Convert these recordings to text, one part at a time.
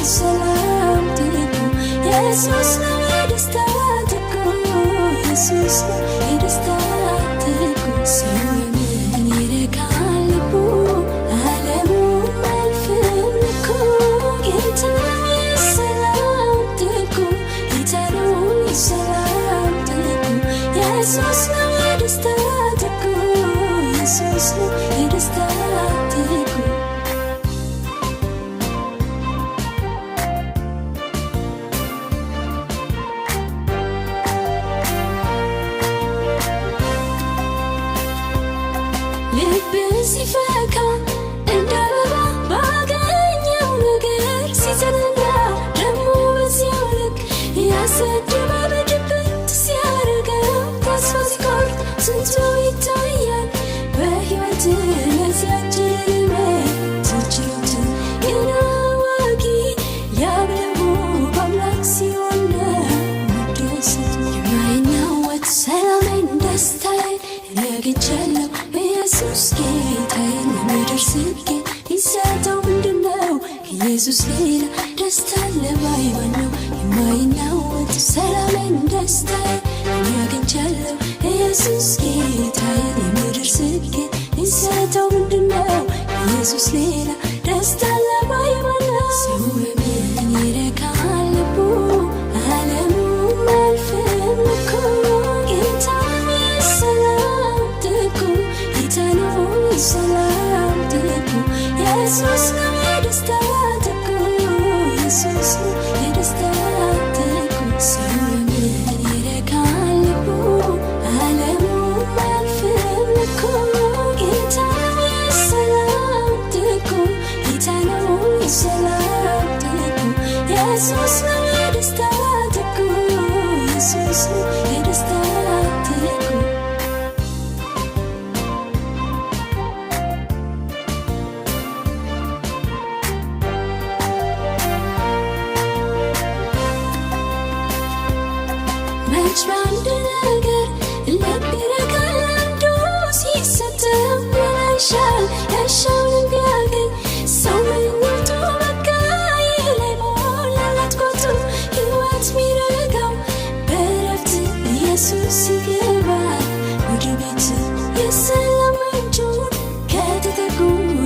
ሰላም ትልቁ ኢየሱስ ነው የደስታ ትልቁ ኢየሱስ ነው የደስታ ትልቁ ሰው ምን ይረካል ልቡ ዓለሙ አልፍም እኮ ጌታ የሰላም ትልቁ ጌታ ነው የሰላም ትልቁ ኢየሱስ ነው የደስታ ትልቁ ኢየሱስ ነው የደስታ ትልቁ ልብ ሲፈካ እንደ አበባ ባገኘው ነገር ሲዘናጋ ደሞ በዚያው ልክ ያሰደባበድበት ሲያረገው ተስፋ ሲቆርጥ ስንቱ ይታያል በሕይወት ለዚያች ትችሎት ግን አዋቂ ያብለቡ በአምላክ ሲሆን መደሰት የማይናወጥ ሰላሜን ደስታዬን እኔ አግኝቻለሁ ኢየሱስ ጌታዬን የምድር ስኬት ይሰጠው ምንድነው ከኢየሱስ ሌላ ደስታ ለባይ ማነው የማይናወጥ ሰላሜን ደስታዬን እኔ አግኝቻለሁ ኢየሱስ ጌታዬን የምድር ስኬት ይሰጠው ምንድነው ከኢየሱስ ሌላ ደስታ ለባይ ማነው ሰው በምን ይረካል ልቡ ዓለሙ አልፍም እኮ ጌታ የሰላም ትልቁ ጌታ ነው የሰላም ትልቁ ኢየሱስ ነው የደስታ ትልቁ ኢየሱስ ነው የደስታ ትልቁ ሰው በምን ይረካል ልቡ ዓለሙ አልፍም እኮ ጌታ የሰላም ትልቁ ጌታ ነው የሰላም ትልቁ ኢየሱስ ነው የደስታ ትልቁ ኢየሱስ ነው የደስታ ትልቁ መች በአንድ ነገር ልብ ይረካል አንዱ ሲሰጠው ይሻል ያሻውን ቢያገኝ ሰው ምኞቱ በቃ ላይ ሞላላት ጎቱ ሕይወት ሚረጋው በረፍት ኢየሱስ ሲገባ ወደ ቤት የሰላም ምንጩን ከተጠጉ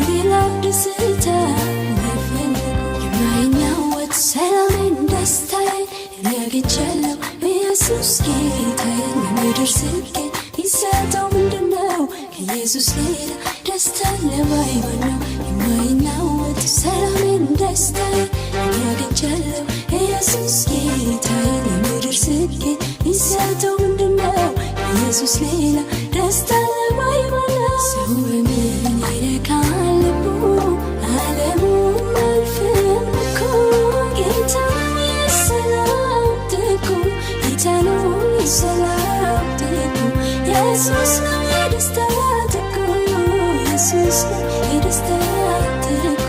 ሌላ ደስታ አይፈልጉ የማይናወጥ ሰላሜን ደስታዬን እኔ አግኝቻለሁ ኢየሱስ ጌታዬን የምድር ስኬት ይሰጠው ምንድነው ከኢየሱስ ሌላ ደስታ ለባይ ማነው የማይናወጥ ሰላሜን ደስታዬን እኔ አግኝቻለሁ ኢየሱስ ጌታዬን የምድር ስኬት ይሰጠው ምንድነው ከኢየሱስ ሌላ ደስታ ለባይ ማነው ሰው በምን ይረካል ልቡ ዓለሙ አልፍም እኮ ጌታ የሰላም ትልቁ ጌታ ነው የሰላም ትልቁ ኢየሱስ ነው የደስታ ትልቁ ኢየሱስ ነው የደስታ ትልቁ